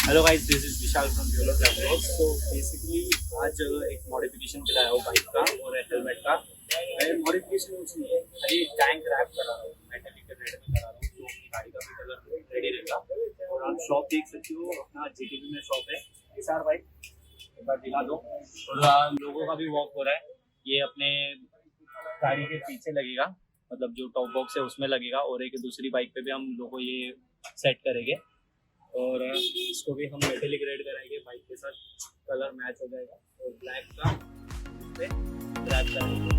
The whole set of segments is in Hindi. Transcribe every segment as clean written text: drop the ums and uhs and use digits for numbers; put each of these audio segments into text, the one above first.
Hello guys, this is Vishal from blogs. तो बेसिकली आज एक मॉडिफिकेशन के लिए आया हूँ बाइक का और हेलमेट का। मैं मॉडिफिकेशन कुछ नहीं है, अभी टैंक रैप करा रहा हूँ, मेटालिक रेड में करा रहा हूँ, तो गाड़ी का भी कलर रेडी रहेगा। और आप शॉप देख सकते हो, अपना जीटीबी में शॉप है। निसार बाइक एक बार दिखा दो। और लोगों का भी वॉक हो रहा है, ये अपने गाड़ी के पीछे लगेगा, मतलब जो टॉप बॉक्स है उसमें लगेगा। और एक दूसरी बाइक पे भी हम लोगों ये सेट करेंगे और इसको भी हम मेटेलिक रेड कराएंगे, बाइक के साथ कलर मैच हो जाएगा। और ब्लैक का इस पे रैप करेंगे।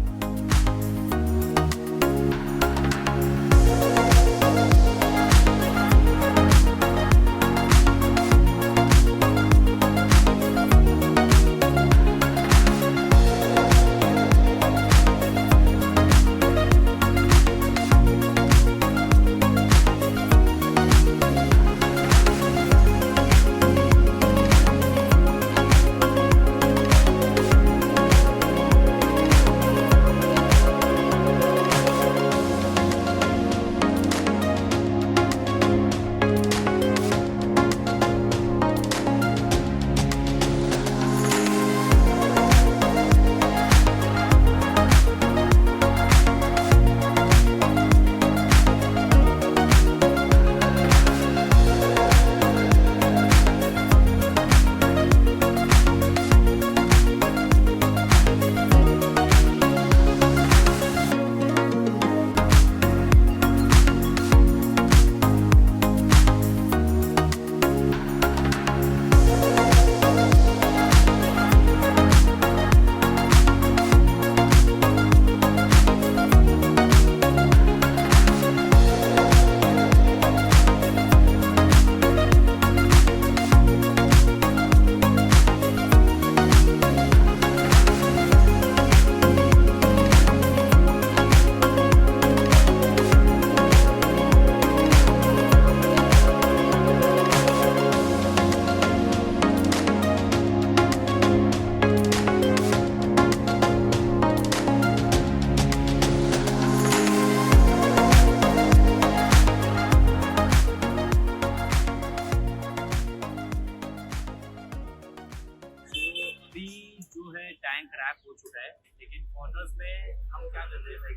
जो है टैंक रैप हो चुका है, लेकिन कॉर्नर्स में हम क्या कर रहे हैं,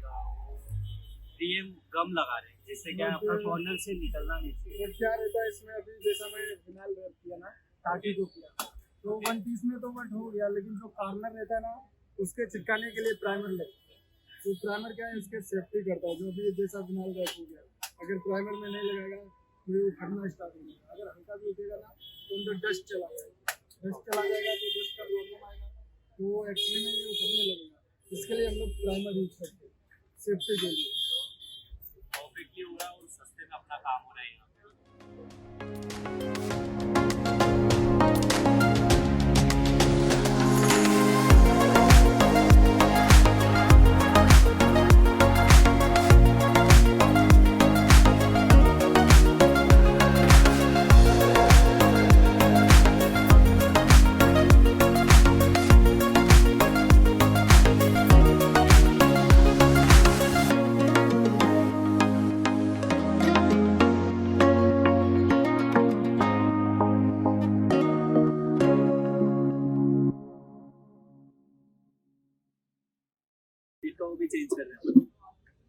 डीएम गम लगा रहे हैं, जिससे क्या अपना कॉर्नर से निकलना नहीं चाहिए। तो क्या रहता है इसमें, अभी जैसा मैं फिनाल रैप किया ना, टाकी को किया तो वन पीस में तो बट हो गया, लेकिन जो कॉर्नर रहता है ना उसके चिपकाने के लिए प्राइमर लगता है। तो प्राइमर क्या है, इसके सेफ्टी करता है। जो अभी जैसा फिनाल रैप हो गया, अगर प्राइमर में नहीं लगाएगा तो ये उखड़ना स्टार्ट हो जाएगा। अगर हल्का भी उठेगा ना तो अंदर डस्ट चला जाएगा, तो डस्ट का प्रॉब्लम आएगा, तो एक्चुअली में ये उखड़ने लगेगा। इसके लिए हम लोग प्राइमर यूज करते हैं सेफ्टी के लिए। परफेक्टली हो रहा है और सस्ते में अपना काम हो रहा है यहाँ पे। तो भी चेंज कर रहे हैं,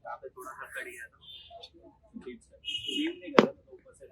यहाँ पे थोड़ा सा कड़ी है ना, टीम नहीं कर रहा तो ऊपर से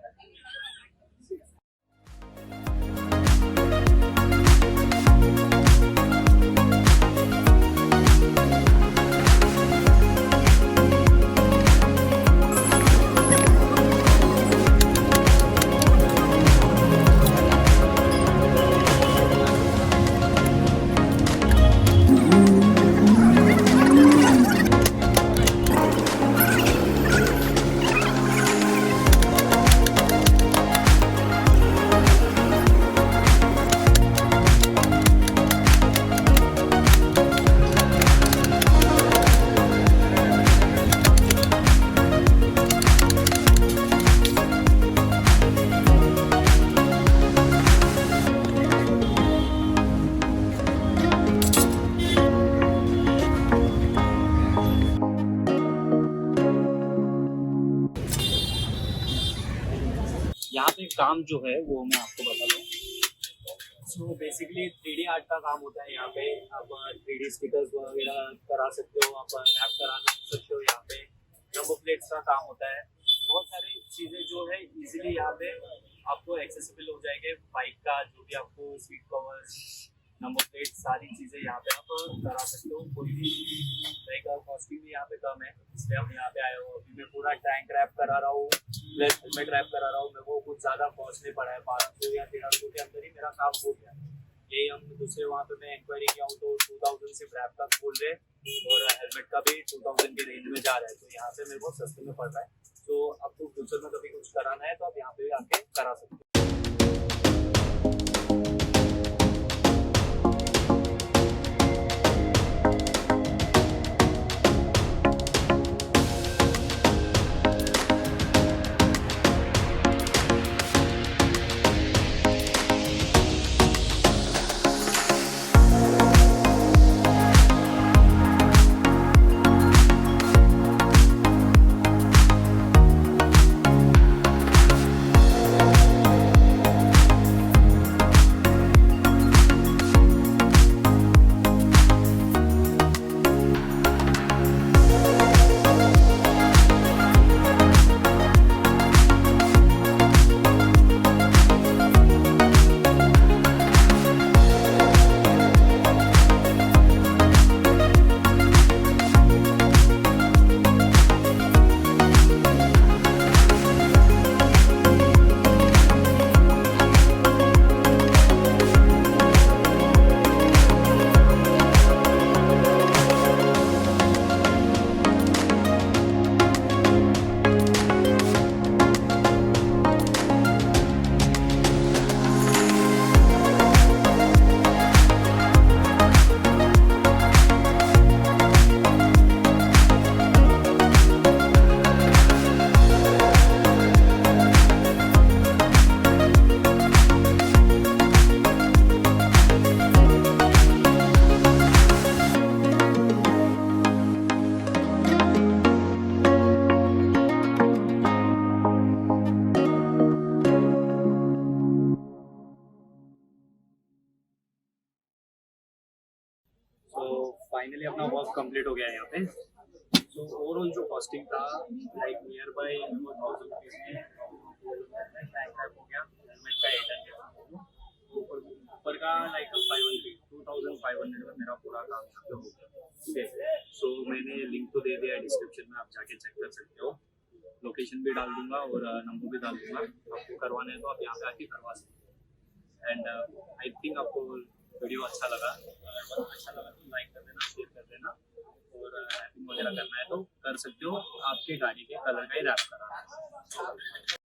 से काम जो है वो मैं आपको बता दूँ। सो बेसिकली 3D आर्ट का काम होता है यहाँ पे। आप 3D स्टिकर्स वगैरह करा सकते हो, आप रैप करा सकते हो। यहाँ पे नंबर प्लेट्स का काम होता है। बहुत सारी चीज़ें जो है इजीली यहाँ पे आपको एक्सेसिबल हो जाएंगे। बाइक का जो भी आपको सीट कवर्स, नंबर प्लेट, सारी चीज़ें यहाँ पे आप करा सकते हो। कोई भी बाइक का कॉस्टिंग भी यहाँ पे कम है, इसलिए हम यहाँ पे आए हो। अभी मैं पूरा टैंक रैप करा रहा हूँ, प्लस हेलमेट रैप करा रहा हूँ। मेरे को कुछ ज़्यादा कॉस्ट नहीं पड़ा है, 1200 या 1300 के अंदर ही मेरा काम हो गया। यही हम दूसरे वहाँ पे मैं इंक्वायरी किया हूँ तो 2000 सिर्फ रैप का बोल रहे, और हेलमेट का भी 2000 के रेंज में जा रहा है। तो यहाँ पे मेरे को सस्ते में पड़ रहा है। तो आपको फ्यूचर में कभी कुछ कराना है तो आप यहाँ पे भी आके करा सकते हो। तो फाइनली अपना वर्क कंप्लीट हो गया है यहाँ पे। तो ओवरऑल जो कॉस्टिंग था लाइक नियर बाई 1000 रुपीज़ में टैंक रैप हो गया, हेलमेट का 800, ऊपर का लाइक 2500 में मेरा पूरा काम यहाँ पे हो गया। ठीक है, सो मैंने लिंक तो दे दिया है डिस्क्रिप्शन में, आप जाके चेक कर सकते हो। लोकेशन भी डाल दूंगा और नंबर भी डाल दूंगा। आपको करवाना है तो आप यहाँ पे आके करवा सकते हो। एंड आई थिंक आपको वीडियो अच्छा लगा। अगर अच्छा लगा तो लाइक कर देना, शेयर कर देना, और रैपिंग वगैरह करना है तो कर सकते हो। आपके गाड़ी के कलर का ही रैप करना है।